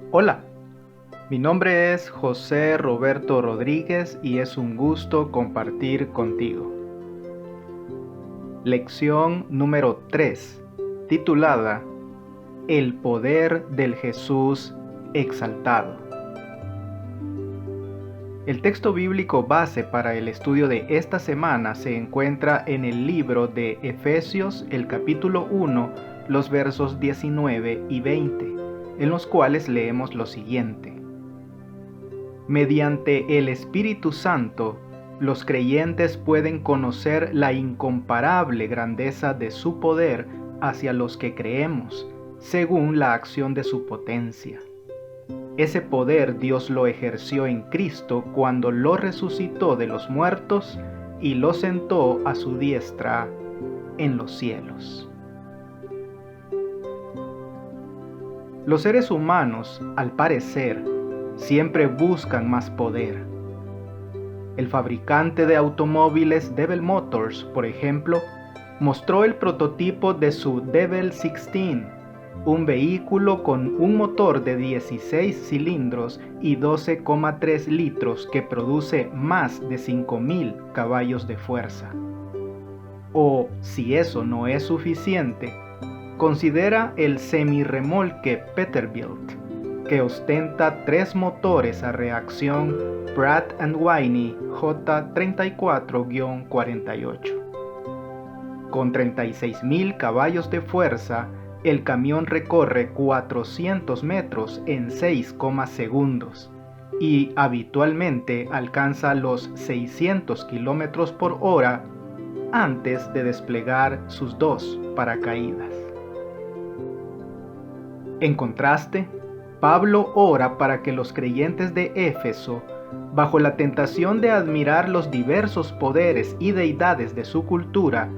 Hola, mi nombre es José Roberto Rodríguez y es un gusto compartir contigo. Lección número 3, titulada El poder del Jesús exaltado. El texto bíblico base para el estudio de esta semana se encuentra en el libro de Efesios, el capítulo 1, los versos 19 y 20, en los cuales leemos lo siguiente. Mediante el Espíritu Santo, los creyentes pueden conocer la incomparable grandeza de su poder hacia los que creemos, según la acción de su potencia. Ese poder Dios lo ejerció en Cristo cuando lo resucitó de los muertos y lo sentó a su diestra en los cielos. Los seres humanos, al parecer, siempre buscan más poder. El fabricante de automóviles Devil Motors, por ejemplo, mostró el prototipo de su Devil 16, un vehículo con un motor de 16 cilindros y 12,3 litros que produce más de 5,000 caballos de fuerza. O, si eso no es suficiente, considera el semirremolque Peterbilt, que ostenta 3 motores a reacción Pratt & Whitney J34-48. Con 36,000 caballos de fuerza, el camión recorre 400 metros en 6, segundos y habitualmente alcanza los 600 kilómetros por hora antes de desplegar sus 2 paracaídas. En contraste, Pablo ora para que los creyentes de Éfeso, bajo la tentación de admirar los diversos poderes y deidades de su cultura,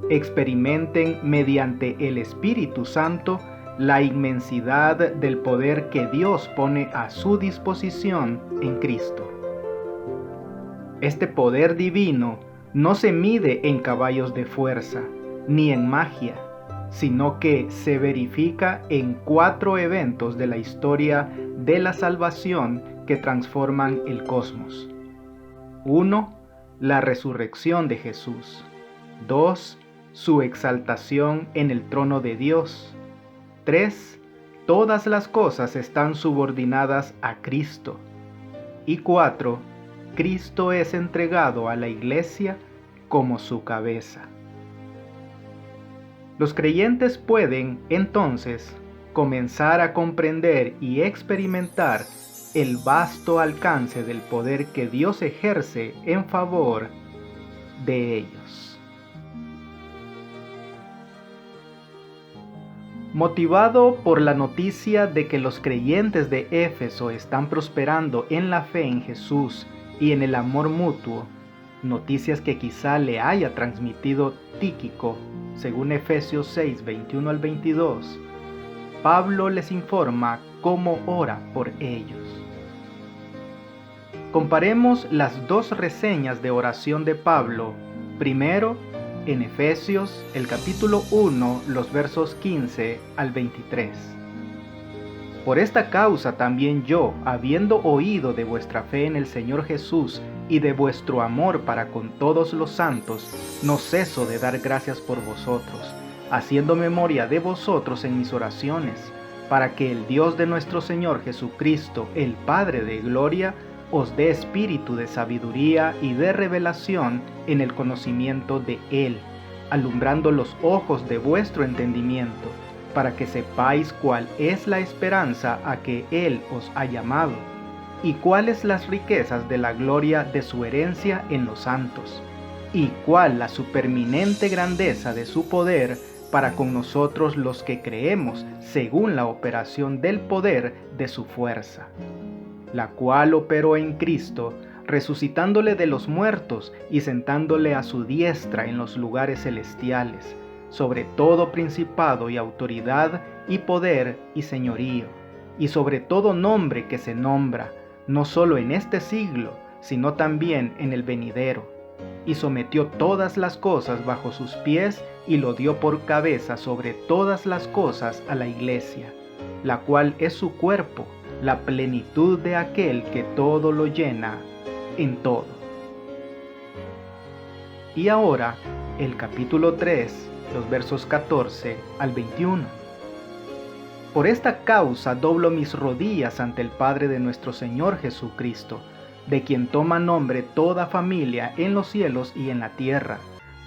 experimenten mediante el Espíritu Santo la inmensidad del poder que Dios pone a su disposición en Cristo. Este poder divino no se mide en caballos de fuerza, ni en magia, sino que se verifica en 4 eventos de la historia de la salvación que transforman el cosmos. 1. La resurrección de Jesús. 2. Su exaltación en el trono de Dios. 3. Todas las cosas están subordinadas a Cristo. Y 4. Cristo es entregado a la iglesia como su cabeza. Los creyentes pueden, entonces, comenzar a comprender y experimentar el vasto alcance del poder que Dios ejerce en favor de ellos. Motivado por la noticia de que los creyentes de Éfeso están prosperando en la fe en Jesús y en el amor mutuo, noticias que quizá le haya transmitido Tíquico, según Efesios 6, 21 al 22, Pablo les informa cómo ora por ellos. Comparemos las 2 reseñas de oración de Pablo, primero en Efesios, el capítulo 1, los versos 15 al 23. Por esta causa también yo, habiendo oído de vuestra fe en el Señor Jesús y de vuestro amor para con todos los santos, no ceso de dar gracias por vosotros, haciendo memoria de vosotros en mis oraciones, para que el Dios de nuestro Señor Jesucristo, el Padre de gloria, os dé espíritu de sabiduría y de revelación en el conocimiento de Él, alumbrando los ojos de vuestro entendimiento, para que sepáis cuál es la esperanza a que Él os ha llamado, y cuáles las riquezas de la gloria de su herencia en los santos, y cuál la superminente grandeza de su poder para con nosotros los que creemos según la operación del poder de su fuerza, la cual operó en Cristo, resucitándole de los muertos y sentándole a su diestra en los lugares celestiales, sobre todo principado y autoridad y poder y señorío, y sobre todo nombre que se nombra, no solo en este siglo, sino también en el venidero, y sometió todas las cosas bajo sus pies y lo dio por cabeza sobre todas las cosas a la iglesia, la cual es su cuerpo, la plenitud de aquel que todo lo llena en todo. Y ahora, el capítulo 3, los versos 14 al 21. Por esta causa doblo mis rodillas ante el Padre de nuestro Señor Jesucristo, de quien toma nombre toda familia en los cielos y en la tierra,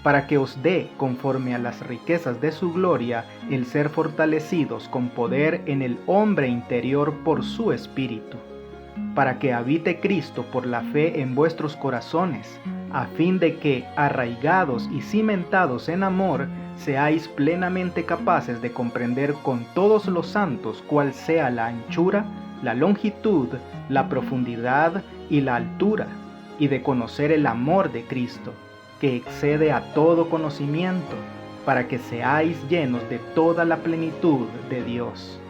para que os dé, conforme a las riquezas de su gloria, el ser fortalecidos con poder en el hombre interior por su Espíritu, para que habite Cristo por la fe en vuestros corazones, a fin de que, arraigados y cimentados en amor, seáis plenamente capaces de comprender con todos los santos cuál sea la anchura, la longitud, la profundidad y la altura, y de conocer el amor de Cristo, que excede a todo conocimiento, para que seáis llenos de toda la plenitud de Dios.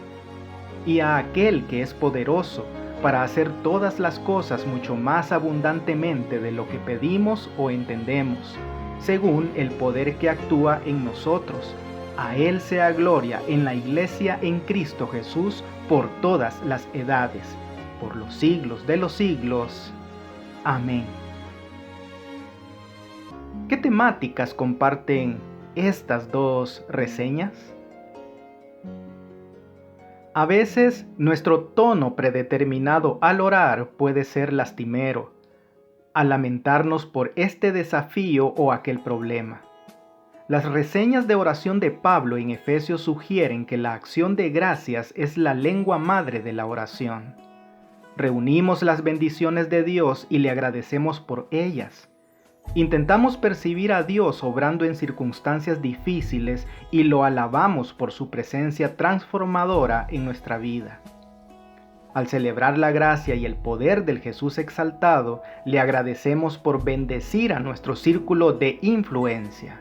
Y a aquel que es poderoso para hacer todas las cosas mucho más abundantemente de lo que pedimos o entendemos, según el poder que actúa en nosotros. A Él sea gloria en la Iglesia en Cristo Jesús por todas las edades, por los siglos de los siglos. Amén. ¿Qué temáticas comparten estas dos reseñas? A veces nuestro tono predeterminado al orar puede ser lastimero, al lamentarnos por este desafío o aquel problema. Las reseñas de oración de Pablo en Efesios sugieren que la acción de gracias es la lengua madre de la oración. Reunimos las bendiciones de Dios y le agradecemos por ellas. Intentamos percibir a Dios obrando en circunstancias difíciles y lo alabamos por su presencia transformadora en nuestra vida. Al celebrar la gracia y el poder del Jesús exaltado, le agradecemos por bendecir a nuestro círculo de influencia.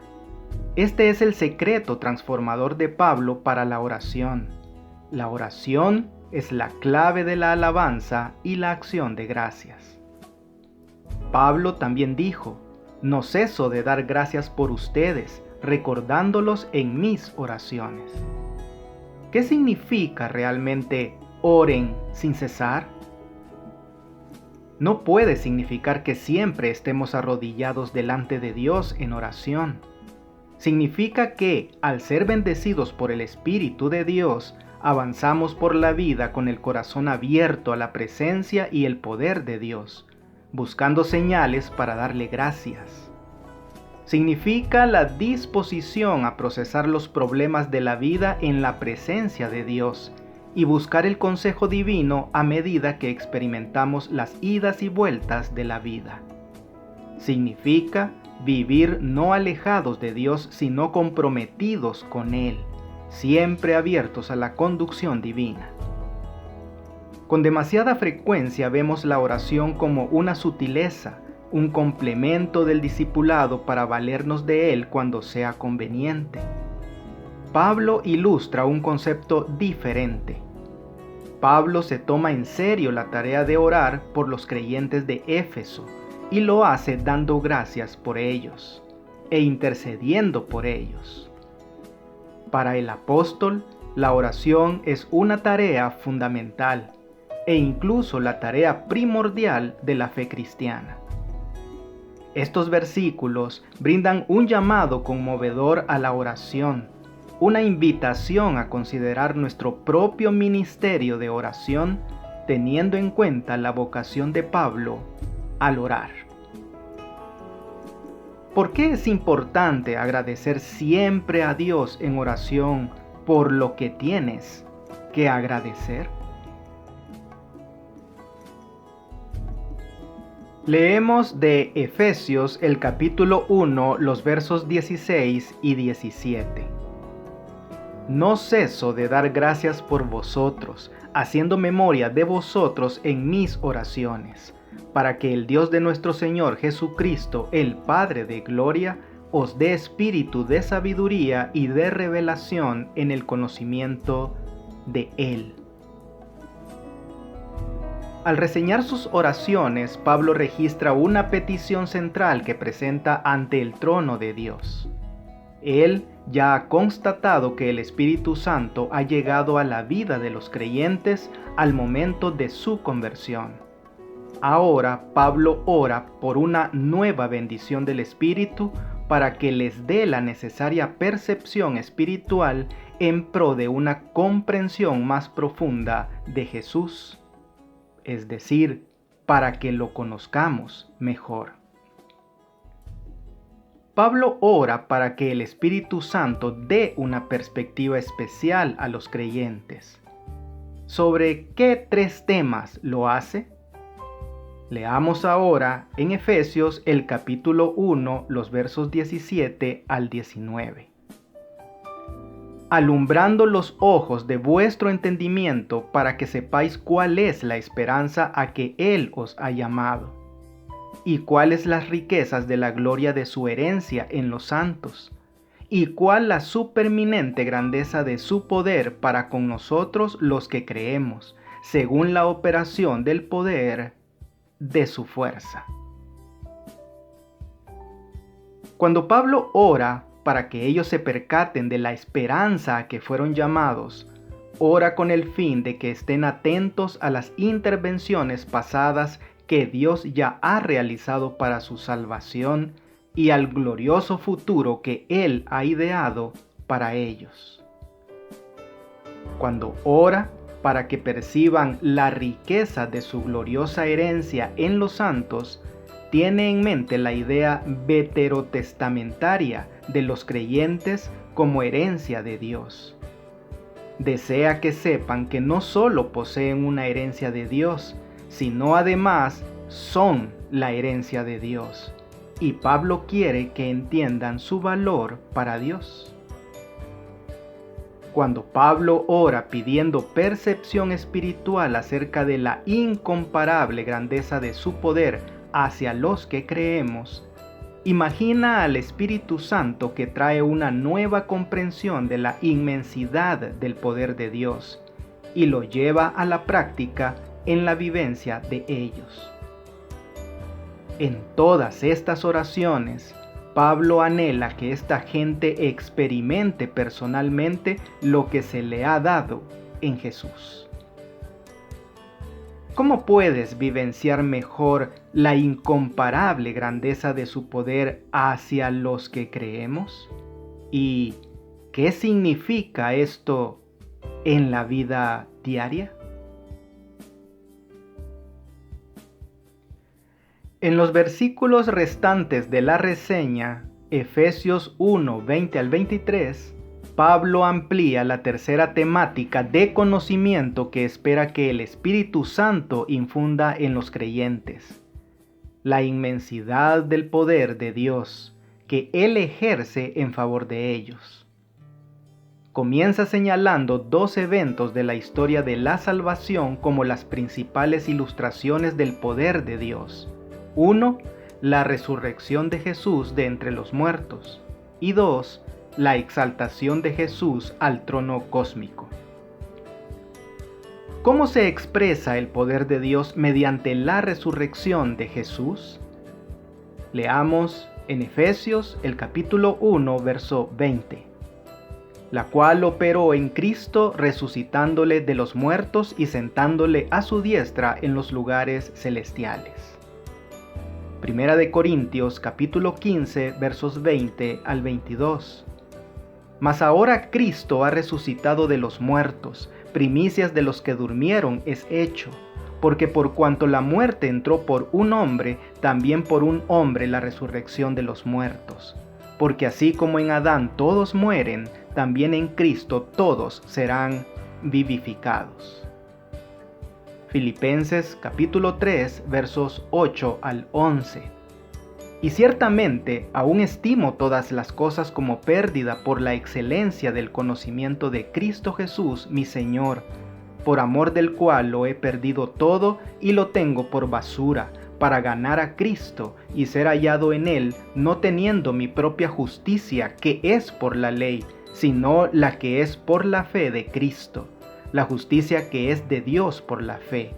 Este es el secreto transformador de Pablo para la oración. La oración es la clave de la alabanza y la acción de gracias. Pablo también dijo: no ceso de dar gracias por ustedes, recordándolos en mis oraciones. ¿Qué significa realmente oren sin cesar? No puede significar que siempre estemos arrodillados delante de Dios en oración. Significa que, al ser bendecidos por el Espíritu de Dios, avanzamos por la vida con el corazón abierto a la presencia y el poder de Dios, buscando señales para darle gracias. Significa la disposición a procesar los problemas de la vida en la presencia de Dios y buscar el consejo divino a medida que experimentamos las idas y vueltas de la vida. Significa vivir no alejados de Dios, sino comprometidos con Él, siempre abiertos a la conducción divina. Con demasiada frecuencia vemos la oración como una sutileza, un complemento del discipulado para valernos de él cuando sea conveniente. Pablo ilustra un concepto diferente. Pablo se toma en serio la tarea de orar por los creyentes de Éfeso y lo hace dando gracias por ellos e intercediendo por ellos. Para el apóstol, la oración es una tarea fundamental e incluso la tarea primordial de la fe cristiana. Estos versículos brindan un llamado conmovedor a la oración, una invitación a considerar nuestro propio ministerio de oración, teniendo en cuenta la vocación de Pablo al orar. ¿Por qué es importante agradecer siempre a Dios en oración por lo que tienes que agradecer? Leemos de Efesios el capítulo 1, los versos 16 y 17. No ceso de dar gracias por vosotros, haciendo memoria de vosotros en mis oraciones, para que el Dios de nuestro Señor Jesucristo, el Padre de gloria, os dé espíritu de sabiduría y de revelación en el conocimiento de Él. Al reseñar sus oraciones, Pablo registra una petición central que presenta ante el trono de Dios. Él ya ha constatado que el Espíritu Santo ha llegado a la vida de los creyentes al momento de su conversión. Ahora Pablo ora por una nueva bendición del Espíritu para que les dé la necesaria percepción espiritual en pro de una comprensión más profunda de Jesús, es decir, para que lo conozcamos mejor. Pablo ora para que el Espíritu Santo dé una perspectiva especial a los creyentes. ¿Sobre qué 3 temas lo hace? Leamos ahora en Efesios el capítulo 1, los versos 17 al 19. Alumbrando los ojos de vuestro entendimiento para que sepáis cuál es la esperanza a que Él os ha llamado, y cuáles las riquezas de la gloria de su herencia en los santos, y cuál la superminente grandeza de su poder para con nosotros los que creemos, según la operación del poder de su fuerza. Cuando Pablo ora para que ellos se percaten de la esperanza a que fueron llamados, ora con el fin de que estén atentos a las intervenciones pasadas que Dios ya ha realizado para su salvación y al glorioso futuro que Él ha ideado para ellos. Cuando ora para que perciban la riqueza de su gloriosa herencia en los santos, tiene en mente la idea veterotestamentaria de los creyentes como herencia de Dios. Desea que sepan que no solo poseen una herencia de Dios, sino además son la herencia de Dios. Y Pablo quiere que entiendan su valor para Dios. Cuando Pablo ora pidiendo percepción espiritual acerca de la incomparable grandeza de su poder hacia los que creemos, imagina al Espíritu Santo que trae una nueva comprensión de la inmensidad del poder de Dios y lo lleva a la práctica en la vivencia de ellos. En todas estas oraciones, Pablo anhela que esta gente experimente personalmente lo que se le ha dado en Jesús. ¿Cómo puedes vivenciar mejor la incomparable grandeza de su poder hacia los que creemos? ¿Y qué significa esto en la vida diaria? En los versículos restantes de la reseña, Efesios 1, 20 al 23, Pablo amplía la tercera temática de conocimiento que espera que el Espíritu Santo infunda en los creyentes: la inmensidad del poder de Dios que Él ejerce en favor de ellos. Comienza señalando 2 eventos de la historia de la salvación como las principales ilustraciones del poder de Dios. 1. La resurrección de Jesús de entre los muertos. Y 2. La exaltación de Jesús al trono cósmico. ¿Cómo se expresa el poder de Dios mediante la resurrección de Jesús? Leamos en Efesios el capítulo 1, verso 20. La cual operó en Cristo resucitándole de los muertos y sentándole a su diestra en los lugares celestiales. Primera de Corintios capítulo 15 versos 20 al 22. Mas ahora Cristo ha resucitado de los muertos, primicias de los que durmieron es hecho, porque por cuanto la muerte entró por un hombre, también por un hombre la resurrección de los muertos. Porque así como en Adán todos mueren, también en Cristo todos serán vivificados. Filipenses capítulo 3 versos 8 al 11. Y ciertamente aún estimo todas las cosas como pérdida por la excelencia del conocimiento de Cristo Jesús mi Señor, por amor del cual lo he perdido todo y lo tengo por basura, para ganar a Cristo y ser hallado en Él, no teniendo mi propia justicia que es por la ley, sino la que es por la fe de Cristo, la justicia que es de Dios por la fe,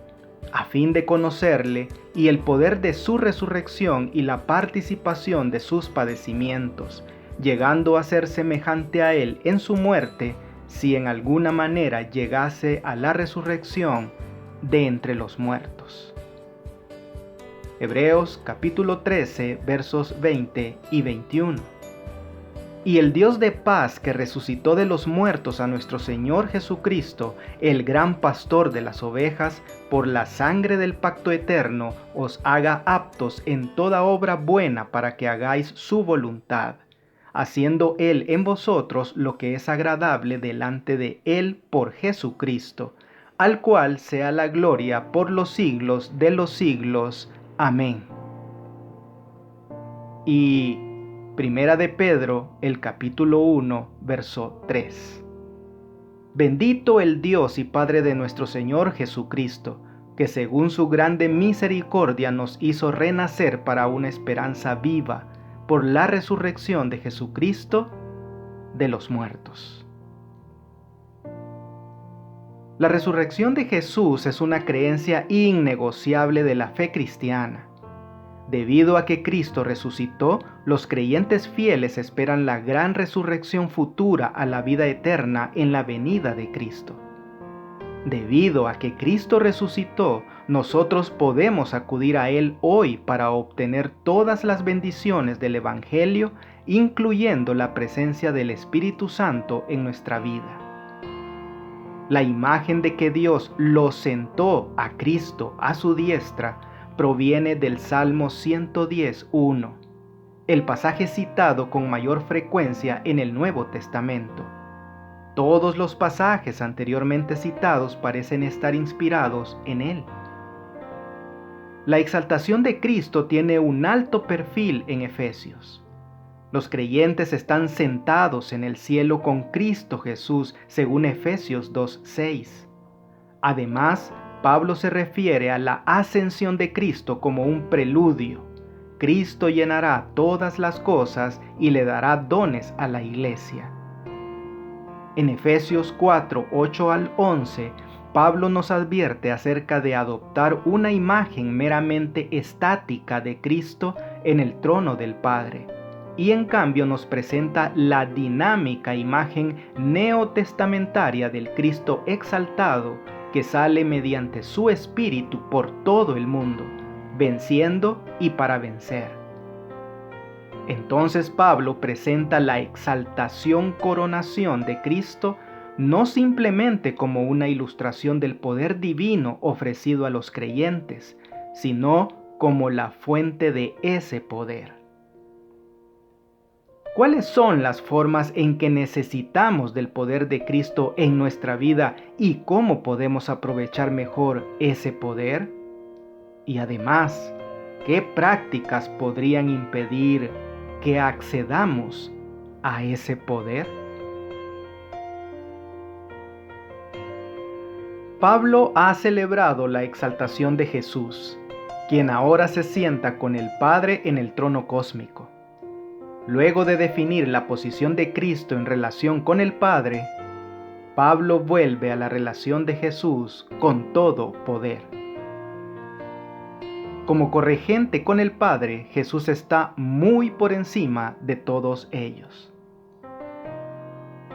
a fin de conocerle y el poder de su resurrección y la participación de sus padecimientos, llegando a ser semejante a Él en su muerte, si en alguna manera llegase a la resurrección de entre los muertos. Hebreos capítulo 13, versos 20 y 21. Y el Dios de paz, que resucitó de los muertos a nuestro Señor Jesucristo, el gran pastor de las ovejas, por la sangre del pacto eterno, os haga aptos en toda obra buena para que hagáis su voluntad, haciendo Él en vosotros lo que es agradable delante de Él por Jesucristo, al cual sea la gloria por los siglos de los siglos. Amén. Y Primera de Pedro, el capítulo 1, verso 3. Bendito el Dios y Padre de nuestro Señor Jesucristo, que según su grande misericordia nos hizo renacer para una esperanza viva, por la resurrección de Jesucristo de los muertos. La resurrección de Jesús es una creencia innegociable de la fe cristiana. Debido a que Cristo resucitó, los creyentes fieles esperan la gran resurrección futura a la vida eterna en la venida de Cristo. Debido a que Cristo resucitó, nosotros podemos acudir a Él hoy para obtener todas las bendiciones del Evangelio, incluyendo la presencia del Espíritu Santo en nuestra vida. La imagen de que Dios lo sentó a Cristo a su diestra proviene del Salmo 110:1, el pasaje citado con mayor frecuencia en el Nuevo Testamento. Todos los pasajes anteriormente citados parecen estar inspirados en él. La exaltación de Cristo tiene un alto perfil en Efesios. Los creyentes están sentados en el cielo con Cristo Jesús, según Efesios 2:6. Además, Pablo se refiere a la ascensión de Cristo como un preludio. Cristo llenará todas las cosas y le dará dones a la iglesia. En Efesios 4, 8 al 11, Pablo nos advierte acerca de adoptar una imagen meramente estática de Cristo en el trono del Padre, y en cambio nos presenta la dinámica imagen neotestamentaria del Cristo exaltado que sale mediante su Espíritu por todo el mundo, venciendo y para vencer. Entonces Pablo presenta la exaltación-coronación de Cristo no simplemente como una ilustración del poder divino ofrecido a los creyentes, sino como la fuente de ese poder. ¿Cuáles son las formas en que necesitamos del poder de Cristo en nuestra vida y cómo podemos aprovechar mejor ese poder? Y además, ¿qué prácticas podrían impedir que accedamos a ese poder? Pablo ha celebrado la exaltación de Jesús, quien ahora se sienta con el Padre en el trono cósmico. Luego de definir la posición de Cristo en relación con el Padre, Pablo vuelve a la relación de Jesús con todo poder. Como corregente con el Padre, Jesús está muy por encima de todos ellos.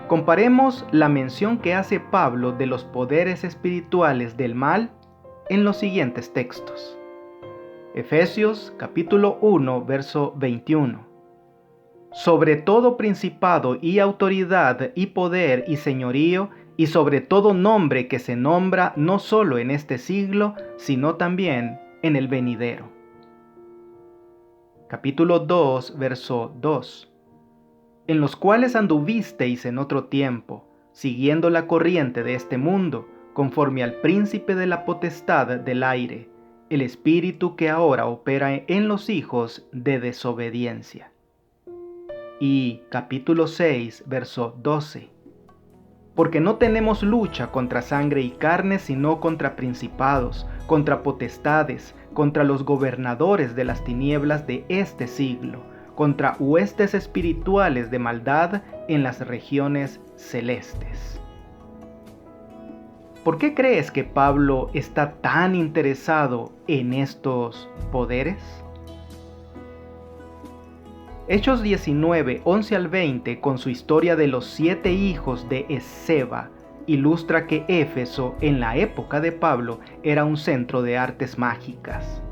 Comparemos la mención que hace Pablo de los poderes espirituales del mal en los siguientes textos. Efesios capítulo 1, verso 21. Sobre todo principado y autoridad y poder y señorío, y sobre todo nombre que se nombra no solo en este siglo, sino también en el venidero. Capítulo 2, verso 2. En los cuales anduvisteis en otro tiempo, siguiendo la corriente de este mundo, conforme al príncipe de la potestad del aire, el espíritu que ahora opera en los hijos de desobediencia. Y capítulo 6, verso 12. Porque no tenemos lucha contra sangre y carne, sino contra principados, contra potestades, contra los gobernadores de las tinieblas de este siglo, contra huestes espirituales de maldad en las regiones celestes. ¿Por qué crees que Pablo está tan interesado en estos poderes? Hechos 19, 11 al 20, con su historia de los 7 hijos de Esceva, ilustra que Éfeso, en la época de Pablo, era un centro de artes mágicas.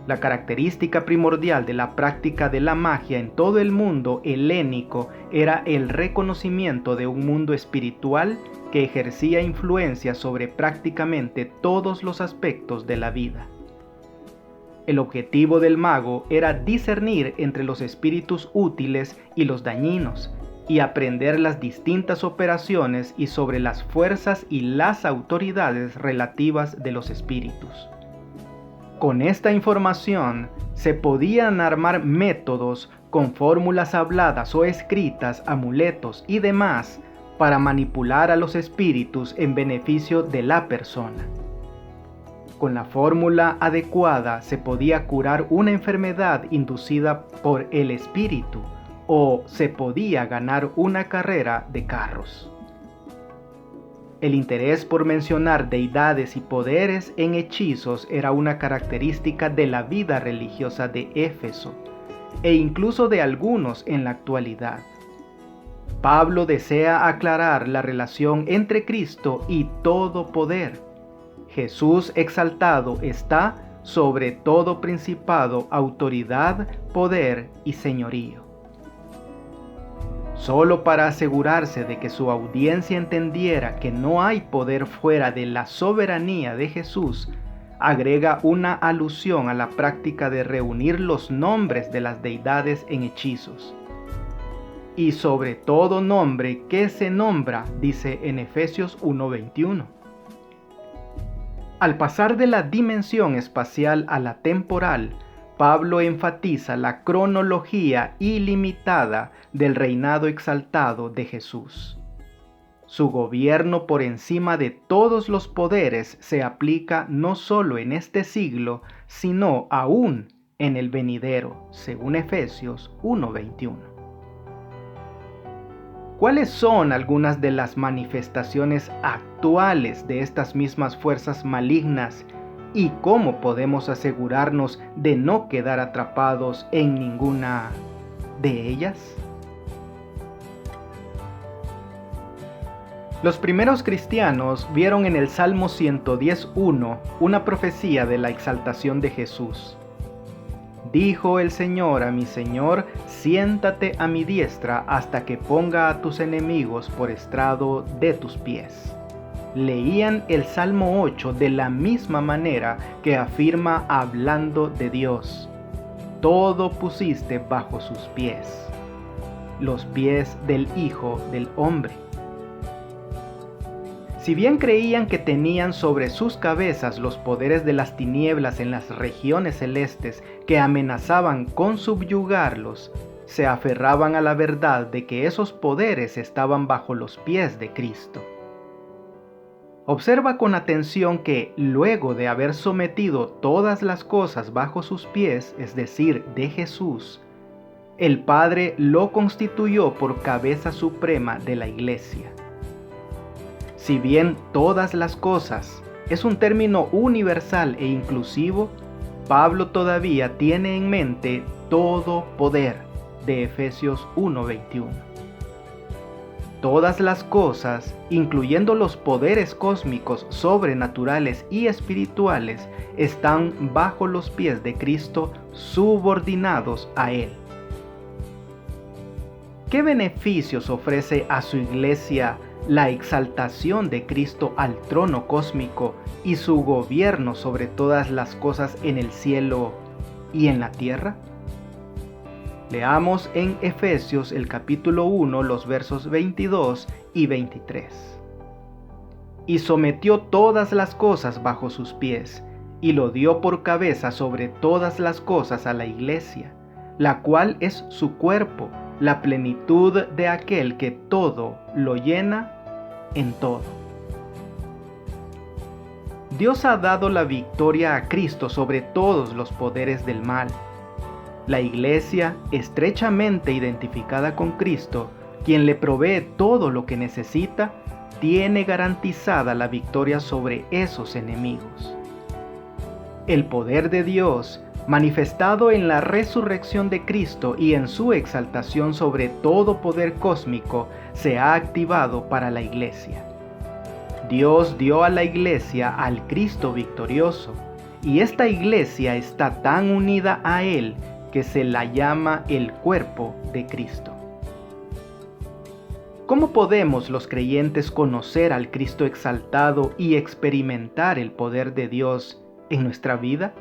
La característica primordial de la práctica de la magia en todo el mundo helénico era el reconocimiento de un mundo espiritual que ejercía influencia sobre prácticamente todos los aspectos de la vida. El objetivo del mago era discernir entre los espíritus útiles y los dañinos, y aprender las distintas operaciones y sobre las fuerzas y las autoridades relativas de los espíritus. Con esta información se podían armar métodos con fórmulas habladas o escritas, amuletos y demás para manipular a los espíritus en beneficio de la persona. Con la fórmula adecuada se podía curar una enfermedad inducida por el espíritu o se podía ganar una carrera de carros. El interés por mencionar deidades y poderes en hechizos era una característica de la vida religiosa de Éfeso e incluso de algunos en la actualidad. Pablo desea aclarar la relación entre Cristo y todo poder. Jesús exaltado está sobre todo principado, autoridad, poder y señorío. Solo para asegurarse de que su audiencia entendiera que no hay poder fuera de la soberanía de Jesús, agrega una alusión a la práctica de reunir los nombres de las deidades en hechizos. Y sobre todo nombre que se nombra, dice en Efesios 1:21. Al pasar de la dimensión espacial a la temporal, Pablo enfatiza la cronología ilimitada del reinado exaltado de Jesús. Su gobierno por encima de todos los poderes se aplica no solo en este siglo, sino aún en el venidero, según Efesios 1:21. ¿Cuáles son algunas de las manifestaciones actuales de estas mismas fuerzas malignas y cómo podemos asegurarnos de no quedar atrapados en ninguna de ellas? Los primeros cristianos vieron en el Salmo 110:1 una profecía de la exaltación de Jesús. Dijo el Señor a mi Señor, siéntate a mi diestra hasta que ponga a tus enemigos por estrado de tus pies. Leían el Salmo 8 de la misma manera que afirma hablando de Dios. Todo pusiste bajo sus pies, los pies del Hijo del Hombre. Si bien creían que tenían sobre sus cabezas los poderes de las tinieblas en las regiones celestes que amenazaban con subyugarlos, se aferraban a la verdad de que esos poderes estaban bajo los pies de Cristo. Observa con atención que, luego de haber sometido todas las cosas bajo sus pies, es decir, de Jesús, el Padre lo constituyó por cabeza suprema de la Iglesia. Si bien todas las cosas es un término universal e inclusivo, Pablo todavía tiene en mente todo poder de Efesios 1:21. Todas las cosas, incluyendo los poderes cósmicos, sobrenaturales y espirituales, están bajo los pies de Cristo, subordinados a Él. ¿Qué beneficios ofrece a su iglesia la exaltación de Cristo al trono cósmico y su gobierno sobre todas las cosas en el cielo y en la tierra? Leamos en Efesios el capítulo 1, los versos 22 y 23. Y sometió todas las cosas bajo sus pies, y lo dio por cabeza sobre todas las cosas a la iglesia, la cual es su cuerpo, la plenitud de aquel que todo lo llena en todo. Dios ha dado la victoria a Cristo sobre todos los poderes del mal. La iglesia, estrechamente identificada con Cristo, quien le provee todo lo que necesita, tiene garantizada la victoria sobre esos enemigos. El poder de Dios manifestado en la resurrección de Cristo y en su exaltación sobre todo poder cósmico, se ha activado para la Iglesia. Dios dio a la Iglesia al Cristo victorioso, y esta Iglesia está tan unida a Él que se la llama el cuerpo de Cristo. ¿Cómo podemos los creyentes conocer al Cristo exaltado y experimentar el poder de Dios en nuestra vida?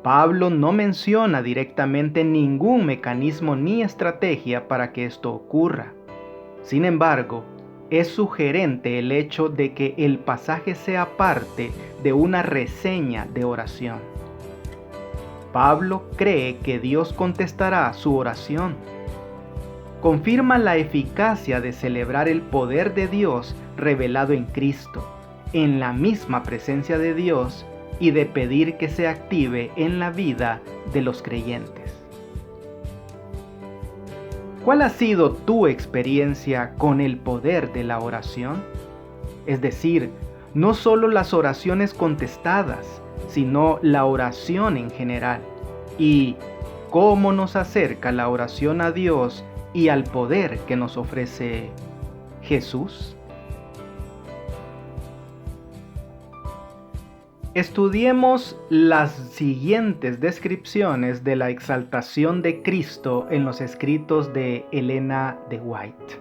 Pablo no menciona directamente ningún mecanismo ni estrategia para que esto ocurra. Sin embargo, es sugerente el hecho de que el pasaje sea parte de una reseña de oración. Pablo cree que Dios contestará su oración. Confirma la eficacia de celebrar el poder de Dios revelado en Cristo, en la misma presencia de Dios, y de pedir que se active en la vida de los creyentes. ¿Cuál ha sido tu experiencia con el poder de la oración? Es decir, no solo las oraciones contestadas, sino la oración en general. ¿Y cómo nos acerca la oración a Dios y al poder que nos ofrece Jesús? Estudiemos las siguientes descripciones de la exaltación de Cristo en los escritos de Elena de White.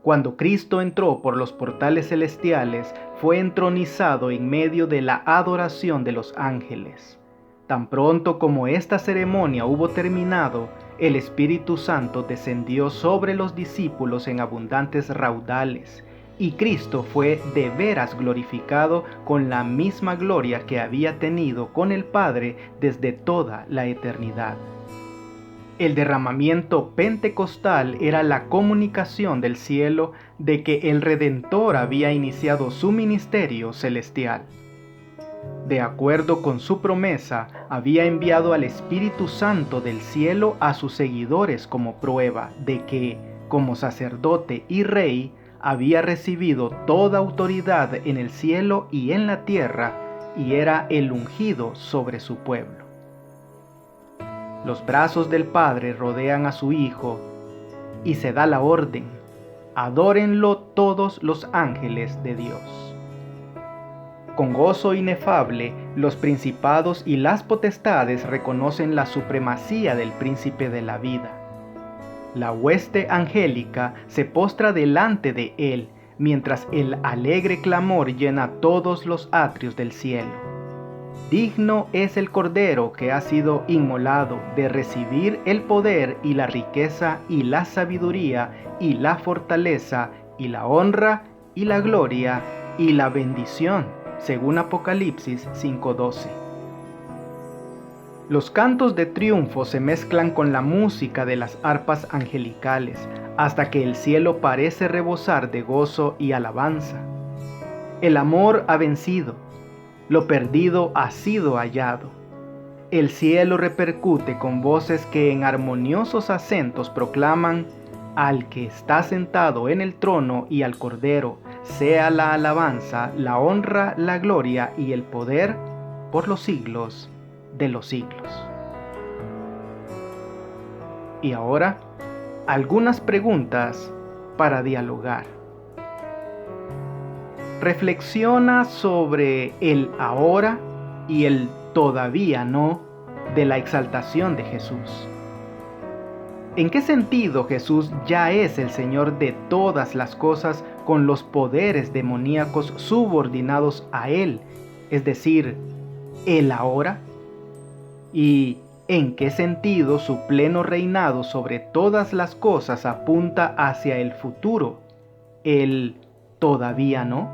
Cuando Cristo entró por los portales celestiales, fue entronizado en medio de la adoración de los ángeles. Tan pronto como esta ceremonia hubo terminado, el Espíritu Santo descendió sobre los discípulos en abundantes raudales, y Cristo fue de veras glorificado con la misma gloria que había tenido con el Padre desde toda la eternidad. El derramamiento pentecostal era la comunicación del cielo de que el Redentor había iniciado su ministerio celestial. De acuerdo con su promesa, había enviado al Espíritu Santo del cielo a sus seguidores como prueba de que, como sacerdote y rey, había recibido toda autoridad en el cielo y en la tierra, y era el ungido sobre su pueblo. Los brazos del Padre rodean a su Hijo, y se da la orden: adórenlo todos los ángeles de Dios. Con gozo inefable, los principados y las potestades reconocen la supremacía del príncipe de la vida. La hueste angélica se postra delante de él, mientras el alegre clamor llena todos los atrios del cielo. Digno es el Cordero que ha sido inmolado de recibir el poder y la riqueza y la sabiduría y la fortaleza y la honra y la gloria y la bendición, según Apocalipsis 5:12. Los cantos de triunfo se mezclan con la música de las arpas angelicales, hasta que el cielo parece rebosar de gozo y alabanza. El amor ha vencido, lo perdido ha sido hallado. El cielo repercute con voces que en armoniosos acentos proclaman: al que está sentado en el trono y al Cordero, sea la alabanza, la honra, la gloria y el poder por los siglos de los siglos. Y ahora, algunas preguntas para dialogar. Reflexiona sobre el ahora y el todavía no de la exaltación de Jesús. ¿En qué sentido Jesús ya es el Señor de todas las cosas con los poderes demoníacos subordinados a Él, es decir, el ahora? ¿Y en qué sentido su pleno reinado sobre todas las cosas apunta hacia el futuro, el todavía no?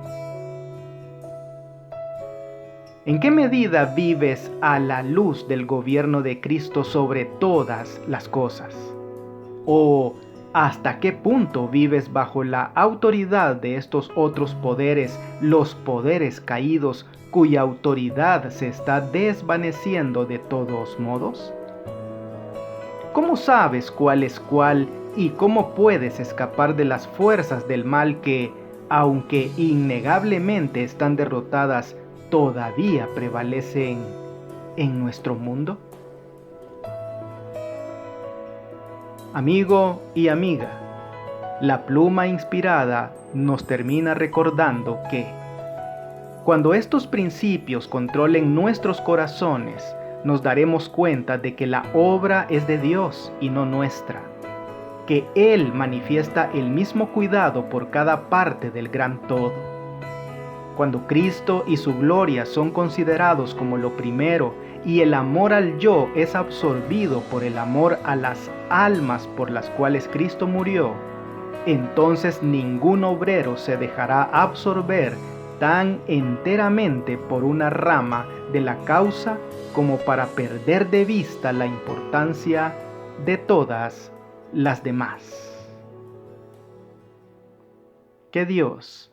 ¿En qué medida vives a la luz del gobierno de Cristo sobre todas las cosas? ¿O hasta qué punto vives bajo la autoridad de estos otros poderes, los poderes caídos, cuya autoridad se está desvaneciendo de todos modos? ¿Cómo sabes cuál es cuál y cómo puedes escapar de las fuerzas del mal que, aunque innegablemente están derrotadas, todavía prevalecen en nuestro mundo? Amigo y amiga, la pluma inspirada nos termina recordando que cuando estos principios controlen nuestros corazones, nos daremos cuenta de que la obra es de Dios y no nuestra, que Él manifiesta el mismo cuidado por cada parte del gran todo. Cuando Cristo y su gloria son considerados como lo primero y el amor al yo es absorbido por el amor a las almas por las cuales Cristo murió, entonces ningún obrero se dejará absorber tan enteramente por una rama de la causa como para perder de vista la importancia de todas las demás. Que Dios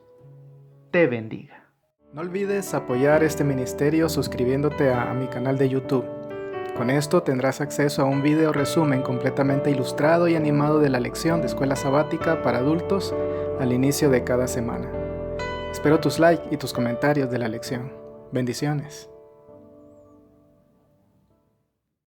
te bendiga. No olvides apoyar este ministerio suscribiéndote a mi canal de YouTube. Con esto tendrás acceso a un video resumen completamente ilustrado y animado de la lección de escuela sabática para adultos al inicio de cada semana. Espero tus likes y tus comentarios de la lección. Bendiciones.